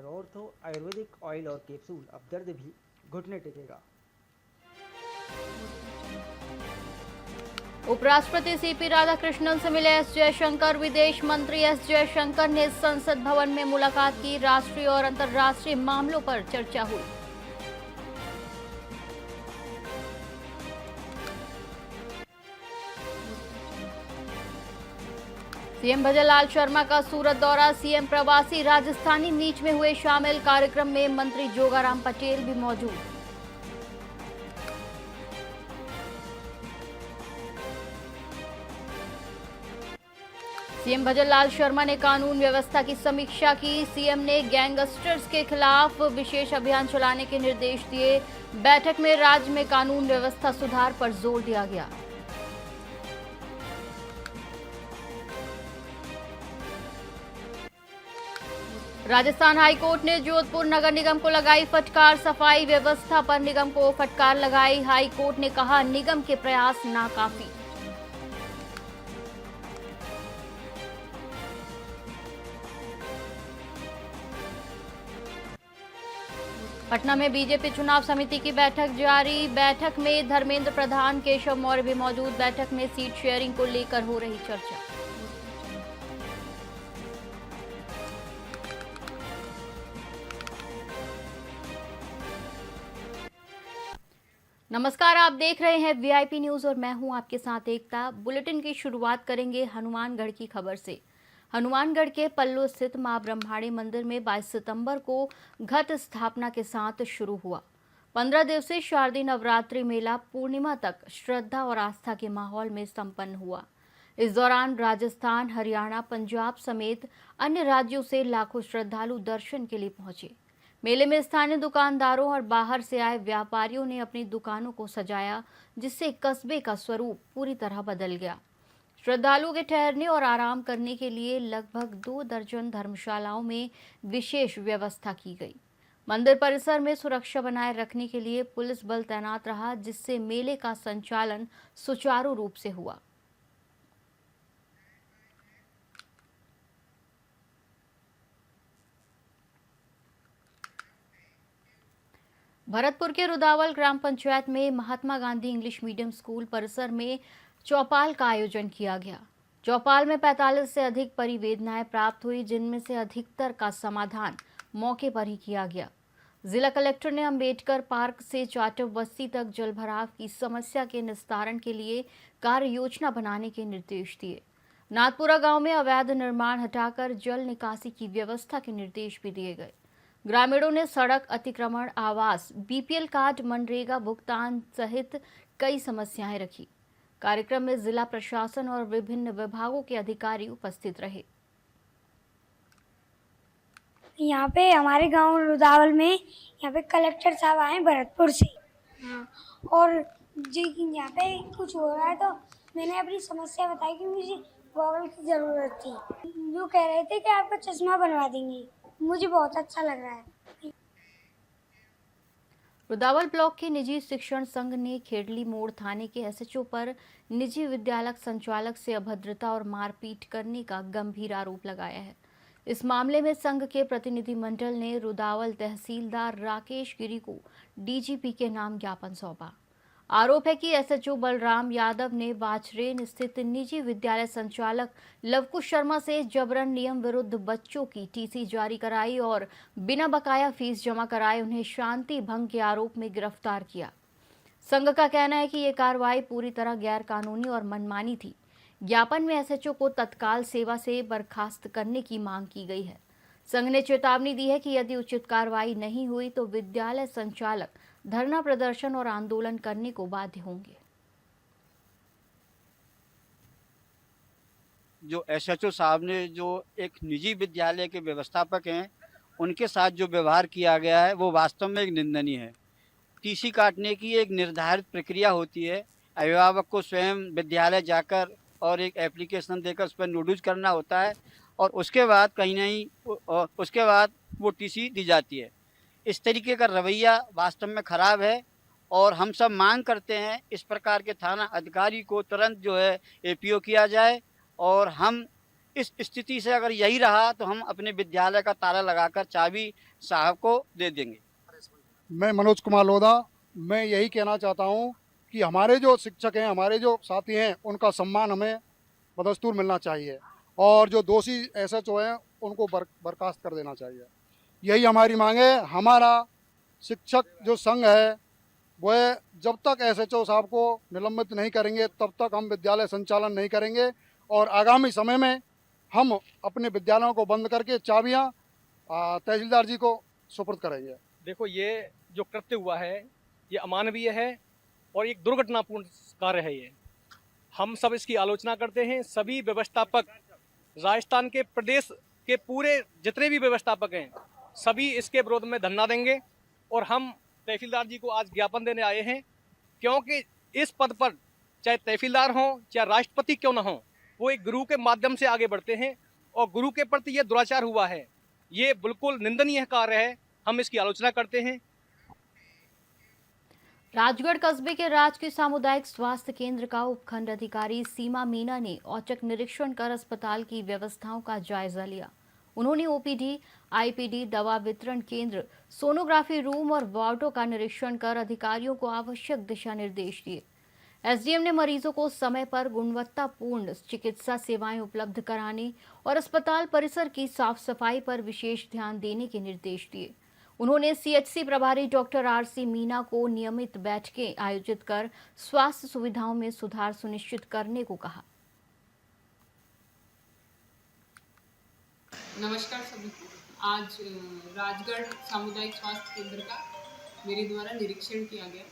Doctor ortho Ayurvedic oil और capsule, अब दर्द भी घुटने टेकेगा। उपराष्ट्रपति सीपी राधाकृष्णन से मिले एस जयशंकर। विदेश मंत्री एस जयशंकर ने संसद भवन में मुलाकात की। राष्ट्रीय और अंतर्राष्ट्रीय मामलों पर चर्चा हुई। सीएम भजनलाल शर्मा का सूरत दौरा। सीएम प्रवासी राजस्थानी मीट में हुए शामिल। कार्यक्रम में मंत्री जोगाराम पटेल भी मौजूद। सीएम भजनलाल शर्मा ने कानून व्यवस्था की समीक्षा की। सीएम ने गैंगस्टर्स के खिलाफ विशेष अभियान चलाने के निर्देश दिए। बैठक में राज्य में कानून व्यवस्था सुधार पर जोर दिया गया। राजस्थान हाईकोर्ट ने जोधपुर नगर निगम को लगाई फटकार। सफाई व्यवस्था पर निगम को फटकार लगाई। हाईकोर्ट ने कहा निगम के प्रयास नाकाफी। पटना में बीजेपी चुनाव समिति की बैठक जारी। बैठक में धर्मेंद्र प्रधान, केशव मौर्य भी मौजूद। बैठक में सीट शेयरिंग को लेकर हो रही चर्चा। नमस्कार, आप देख रहे हैं वीआईपी न्यूज और मैं हूं आपके साथ एकता। बुलेटिन की शुरुआत करेंगे हनुमानगढ़ की खबर से। हनुमानगढ़ के पल्लू स्थित मां ब्रह्माणी मंदिर में 22 सितंबर को घट स्थापना के साथ शुरू हुआ। 15 दिवसीय शारदीय नवरात्रि मेला पूर्णिमा तक श्रद्धा और आस्था के माहौल में संपन्न हुआ। इस दौरान राजस्थान, हरियाणा, पंजाब समेत अन्य राज्यों से लाखों श्रद्धालु दर्शन के लिए पहुंचे। मेले में स्थानीय दुकानदारों और बाहर से आए व्यापारियों ने अपनी दुकानों को सजाया, जिससे कस्बे का स्वरूप पूरी तरह बदल गया। श्रद्धालुओं के ठहरने और आराम करने के लिए लगभग 2 दर्जन धर्मशालाओं में विशेष व्यवस्था की गई। मंदिर परिसर में सुरक्षा बनाए रखने के लिए पुलिस बल तैनात रहा, जिससे मेले का संचालन सुचारू रूप से हुआ। भरतपुर के रुदावल ग्राम पंचायत में Mahatma Gandhi English medium school परिसर में चौपाल का आयोजन किया गया। चौपाल में 45 से अधिक परिवेदनाएं प्राप्त हुई, जिनमें से अधिकतर का समाधान मौके पर ही किया गया। जिला कलेक्टर ने अंबेडकर पार्क से चाटव बस्ती तक जलभराव की समस्या के निस्तारण के लिए कार्य योजना बनाने के निर्देश दिए। नाथपुरा गांव में अवैध निर्माण हटाकर जल निकासी की व्यवस्था के निर्देश भी दिए गए। ग्रामीणों ने सड़क अतिक्रमण, आवास, बीपीएल कार्ड, मनरेगा भुगतान सहित कई समस्याएं रखी। कार्यक्रम में जिला प्रशासन और विभिन्न विभागों के अधिकारी उपस्थित रहे। यहाँ पे हमारे गांव रुदावल में यहाँ पे कलेक्टर साहब आए भरतपुर से। हाँ, और जी यहाँ पे कुछ हो रहा है तो मैंने अपनी समस्या बताई कि मुझे गॉगल की जरूरत थी। जो कह रहे थे कि आपका चश्मा बनवा देंगे। मुझे बहुत अच्छा लग रहा है। रुदावल ब्लॉक के निजी शिक्षण संघ ने खेड़ली मोड़ थाने के एसएचओ पर निजी विद्यालय संचालक से अभद्रता और मारपीट करने का गंभीर आरोप लगाया है। इस मामले में संघ के प्रतिनिधिमंडल ने रुदावल तहसीलदार राकेश गिरी को डीजीपी के नाम ज्ञापन सौंपा। आरोप है कि एसएचओ बलराम यादव ने वाछरेन स्थित निजी विद्यालय संचालक लवकुश शर्मा से जबरन नियम विरुद्ध बच्चों की टीसी जारी कराई और बिना बकाया फीस जमा कराए उन्हें शांति भंग के आरोप में गिरफ्तार किया। संघ का कहना है कि ये कार्रवाई पूरी तरह गैर कानूनी और मनमानी थी। ज्ञापन में एसएचओ को तत्काल सेवा से बर्खास्त करने की मांग की गई है। संघ ने चेतावनी दी है कि यदि उचित कार्रवाई नहीं हुई तो विद्यालय संचालक धरना प्रदर्शन और आंदोलन करने को बाध्य होंगे। जो एसएचओ साहब ने जो एक निजी विद्यालय के व्यवस्थापक हैं उनके साथ जो व्यवहार किया गया है वो वास्तव में एक निंदनीय है। टीसी काटने की एक निर्धारित प्रक्रिया होती है। अभिभावक को स्वयं विद्यालय जाकर और एक एप्लीकेशन देकर उस पर नोटिस करना होता है और उसके बाद कहीं नहीं उसके बाद वो टीसी दी जाती है। इस तरीके का रवैया वास्तव में खराब है और हम सब मांग करते हैं इस प्रकार के थाना अधिकारी को तुरंत जो है एपीओ किया जाए और हम इस स्थिति से अगर यही रहा तो हम अपने विद्यालय का ताला लगाकर चाबी साहब को दे देंगे। मैं मनोज कुमार लोधा, मैं यही कहना चाहता हूँ कि हमारे जो शिक्षक हैं, हमारे जो साथी हैं, उनका सम्मान हमें बदस्तूर मिलना चाहिए और जो दोषी एसएचओ हैं उनको बर्खास्त कर देना चाहिए। यही हमारी मांग है। हमारा शिक्षक जो संघ है वह जब तक एसएचओ साहब को निलंबित नहीं करेंगे तब तक हम विद्यालय संचालन नहीं करेंगे और आगामी समय में हम अपने विद्यालयों को बंद करके चाबियां तहसीलदार जी को सुपुर्द करेंगे। देखो, ये जो कृत्य हुआ है ये अमानवीय है और एक दुर्घटनापूर्ण कार्य है। ये हम सब इसकी आलोचना करते हैं। सभी व्यवस्थापक, राजस्थान के प्रदेश के पूरे जितने भी व्यवस्थापक हैं, सभी इसके विरोध में धरना देंगे और हम तहसीलदार जी को आज ज्ञापन देने आए हैं, क्योंकि इस पद पर चाहे तहसीलदार हों चाहे राष्ट्रपति क्यों ना हो, वो एक गुरु के माध्यम से आगे बढ़ते हैं और गुरु के प्रति ये दुराचार हुआ है, ये बिल्कुल निंदनीय कार्य है। हम इसकी आलोचना करते हैं। राजगढ़ कस्बे के राजकीय सामुदायिक स्वास्थ्य केंद्र का उपखंड अधिकारी सीमा मीना ने औचक निरीक्षण कर अस्पताल की व्यवस्थाओं का जायजा लिया। उन्होंने ओपीडी, आईपीडी, दवा वितरण केंद्र, सोनोग्राफी रूम और वार्डों का निरीक्षण कर अधिकारियों को आवश्यक दिशा निर्देश दिए। एसडीएम ने मरीजों को समय पर गुणवत्तापूर्ण चिकित्सा सेवाएं उपलब्ध कराने और अस्पताल परिसर की साफ सफाई पर विशेष ध्यान देने के निर्देश दिए। उन्होंने सीएचसी प्रभारी डॉक्टर आरसी मीना को नियमित बैठकें आयोजित कर स्वास्थ्य सुविधाओं में सुधार सुनिश्चित करने को कहा। नमस्कार सभी को। आज राजगढ़ सामुदायिक स्वास्थ्य केंद्र का मेरे द्वारा निरीक्षण किया गया।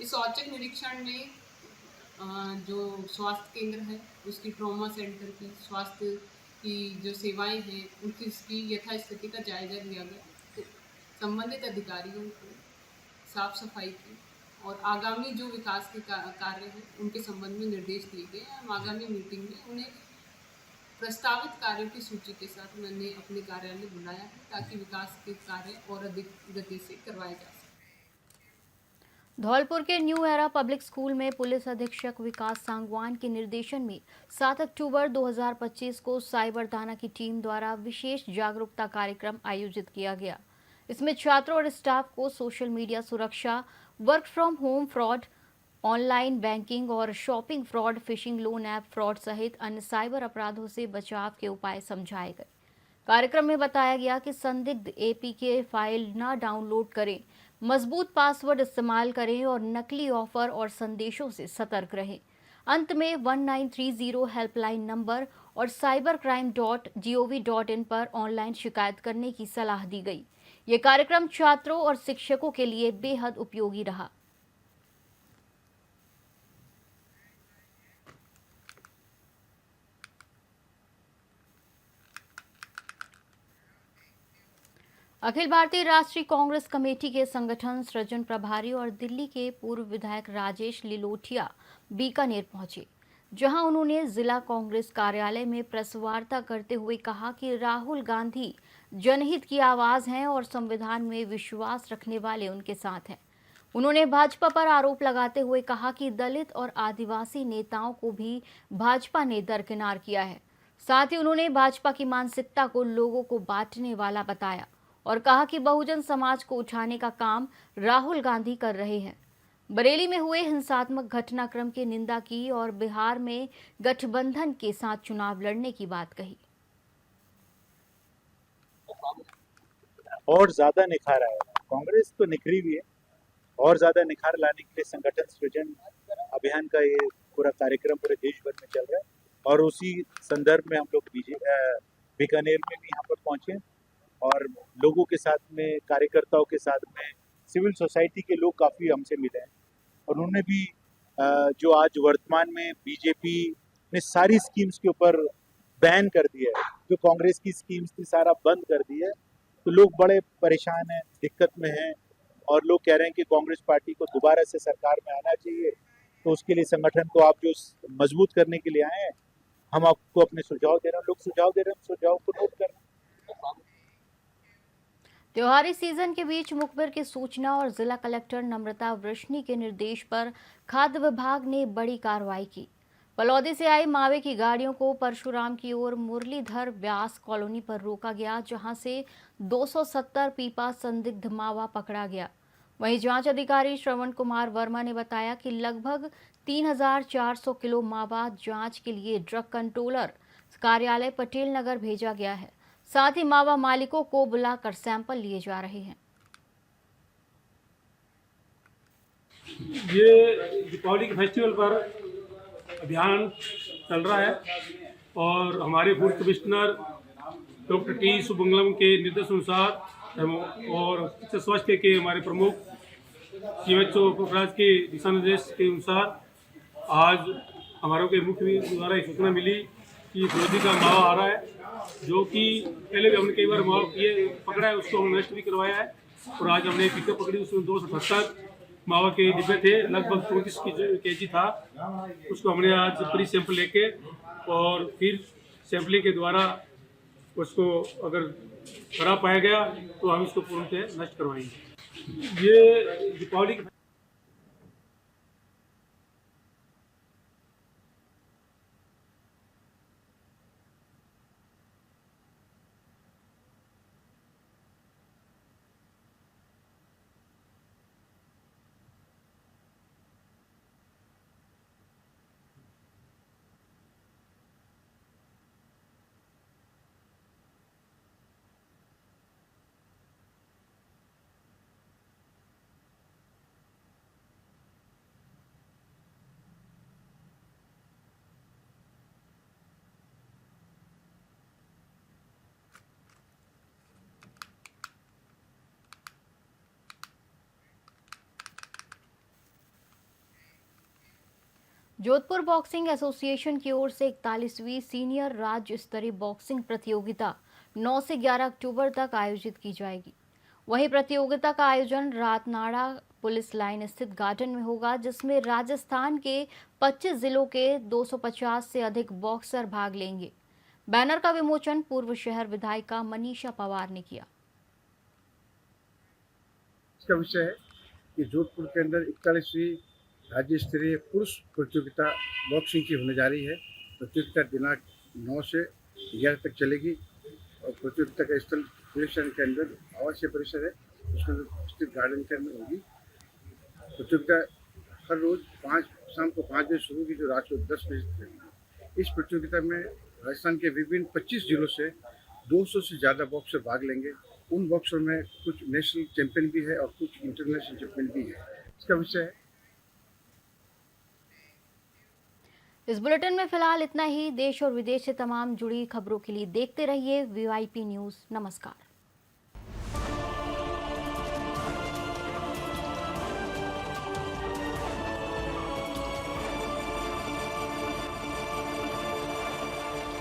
इस औचक निरीक्षण में जो स्वास्थ्य केंद्र है उसकी ट्रॉमा सेंटर की स्वास्थ्य की जो सेवाएं हैं उनकी यथास्थिति का जायजा लिया गया। तो संबंधित अधिकारियों को साफ सफाई की और आगामी जो विकास के कार्य हैं उनके संबंध में निर्देश दिए गए। हम आगामी मीटिंग में उन्हें प्रस्तावित कार्यों की सूची के साथ मैंने अपने कार्यालय बुलाया है ताकि विकास के कार्य और अधिक गति से करवाए जा सके। धौलपुर के न्यू एरा पब्लिक स्कूल में पुलिस अधीक्षक विकास सांगवान के निर्देशन में 7 अक्टूबर 2025 को साइबर थाना की टीम द्वारा विशेष जागरूकता कार्यक्रम आयोजित किया गया। इसमें छात्रों और स्टाफ को सोशल मीडिया सुरक्षा, work from home fraud, online banking और shopping fraud, phishing loan app fraud सहित अन्य साइबर अपराधों से बचाव के उपाय समझाए गए। कार्यक्रम में बताया गया कि संदिग्ध एपीके फाइल न डाउनलोड करें, मजबूत पासवर्ड इस्तेमाल करें और नकली ऑफर और संदेशों से सतर्क रहें। अंत में 1930 हेल्पलाइन नंबर और cybercrime.gov.in पर ऑनलाइन शिकायत करने की सलाह दी गई। ये कार्यक्रम छात्रों और शिक्षकों के लिए बेहद उपयोगी रहा। अखिल भारतीय राष्ट्रीय कांग्रेस कमेटी के संगठन सृजन प्रभारी और दिल्ली के पूर्व विधायक राजेश लिलोटिया बीकानेर पहुंचे, जहां उन्होंने जिला कांग्रेस कार्यालय में प्रेस वार्ता करते हुए कहा कि राहुल गांधी जनहित की आवाज हैं और संविधान में विश्वास रखने वाले उनके साथ हैं। उन्होंने भाजपा पर आरोप लगाते हुए कहा कि दलित और आदिवासी नेताओं को भी भाजपा ने दरकिनार किया है। साथ ही उन्होंने भाजपा की मानसिकता को लोगों को बांटने वाला बताया और कहा कि बहुजन समाज को उठाने का काम राहुल गांधी कर रहे हैं। बरेली में हुए हिंसात्मक घटनाक्रम की निंदा की और बिहार में गठबंधन के साथ चुनाव लड़ने की बात कही। और ज्यादा निखार आएगा। कांग्रेस तो निखरी भी है और ज्यादा निखार लाने के लिए संगठन सृजन अभियान का ये पूरा कार्यक्रम पूरे देश भर में चल रहा है और उसी संदर्भ में हम लोग बीकानेर में भी यहाँ पर पहुंचे और लोगों के साथ में, कार्यकर्ताओं के साथ में, सिविल सोसाइटी के लोग काफ़ी हमसे मिले हैं और उन्होंने भी जो आज वर्तमान में बीजेपी ने सारी स्कीम्स के ऊपर बैन कर दिया है, जो कांग्रेस की स्कीम्स थी सारा बंद कर दिया है, तो लोग बड़े परेशान हैं, दिक्कत में हैं और लोग कह रहे हैं कि कांग्रेस पार्टी को दोबारा से सरकार में आना चाहिए। तो उसके लिए संगठन को आप जो मजबूत करने के लिए आए हैं, हम आपको अपने सुझाव दे रहे हैं, लोग सुझाव दे रहे हैं, हम सुझाव को नोट कर रहे हैं। त्योहारी सीजन के बीच मुखबिर की सूचना और जिला कलेक्टर नम्रता वृष्णि के निर्देश पर खाद्य विभाग ने बड़ी कार्रवाई की। पलौदी से आई मावे की गाड़ियों को परशुराम की ओर मुरलीधर व्यास कॉलोनी पर रोका गया, जहां से 270 पीपा संदिग्ध मावा पकड़ा गया। वहीं जांच अधिकारी श्रवण कुमार वर्मा ने बताया कि लगभग 3400 किलो मावा जांच के लिए ड्रग कंट्रोलर कार्यालय पटेल नगर भेजा गया है। साथ ही मावा मालिकों को बुलाकर सैंपल लिए जा रहे हैं। ये दीपावली के फेस्टिवल पर अभियान चल रहा है और हमारे फूड कमिश्नर डॉक्टर टी सुबंगलम के निर्देश अनुसार और स्वास्थ्य के हमारे प्रमुख CHO पोखराज के दिशा निर्देश के अनुसार आज हमारे के मुख्य द्वारा एक सूचना मिली कि फिरोजी का मावा आ रहा है, जो कि पहले भी हमने कई बार मावा पकड़ा है, उसको हमने नष्ट भी करवाया है। और आज हमने पिकअप पकड़ी, उसमें 278 मावा के डिब्बे थे, लगभग 34 kg था। उसको हमने आज प्री सैंपल लेके और फिर सैंपलिंग के द्वारा उसको अगर खराब पाया गया तो हम इसको पूर्णतः नष्ट करवाएंगे। ये दीपावली के जोधपुर बॉक्सिंग एसोसिएशन की ओर से 41वीं सीनियर राज्य स्तरीय बॉक्सिंग प्रतियोगिता 9 से 11 अक्टूबर तक आयोजित की जाएगी। वहीं प्रतियोगिता का आयोजन रातनाड़ा पुलिस लाइन स्थित गार्डन में होगा, जिसमें राजस्थान के 25 जिलों के 250 से अधिक बॉक्सर भाग लेंगे। बैनर का विमोचन पूर्व शहर विधायिका मनीषा पवार ने किया। इसका विषय है कि जोधपुर के अंदर 41वीं राज्य स्तरीय पुरुष प्रतियोगिता बॉक्सिंग की होने जा रही है। प्रतियोगिता दिनांक 9 से 11 तक चलेगी और प्रतियोगिता का स्थल पुलिस लाइन के अंदर आवासीय परिसर है, उसके अंदर स्थित गार्डन के अंदर होगी। प्रतियोगिता हर रोज शाम को 5 बजे शुरू होगी, जो रात को 10 बजे तक चलेगी। इस प्रतियोगिता में राजस्थान के विभिन्न 25 जिलों से 200 से ज़्यादा बॉक्सर भाग लेंगे। उन बॉक्सर में कुछ नेशनल चैंपियन भी है और कुछ इंटरनेशनल चैंपियन भी है। इसका विषय है। इस बुलेटिन में फिलहाल इतना ही। देश और विदेश से तमाम जुड़ी खबरों के लिए देखते रहिए VIP न्यूज़। नमस्कार।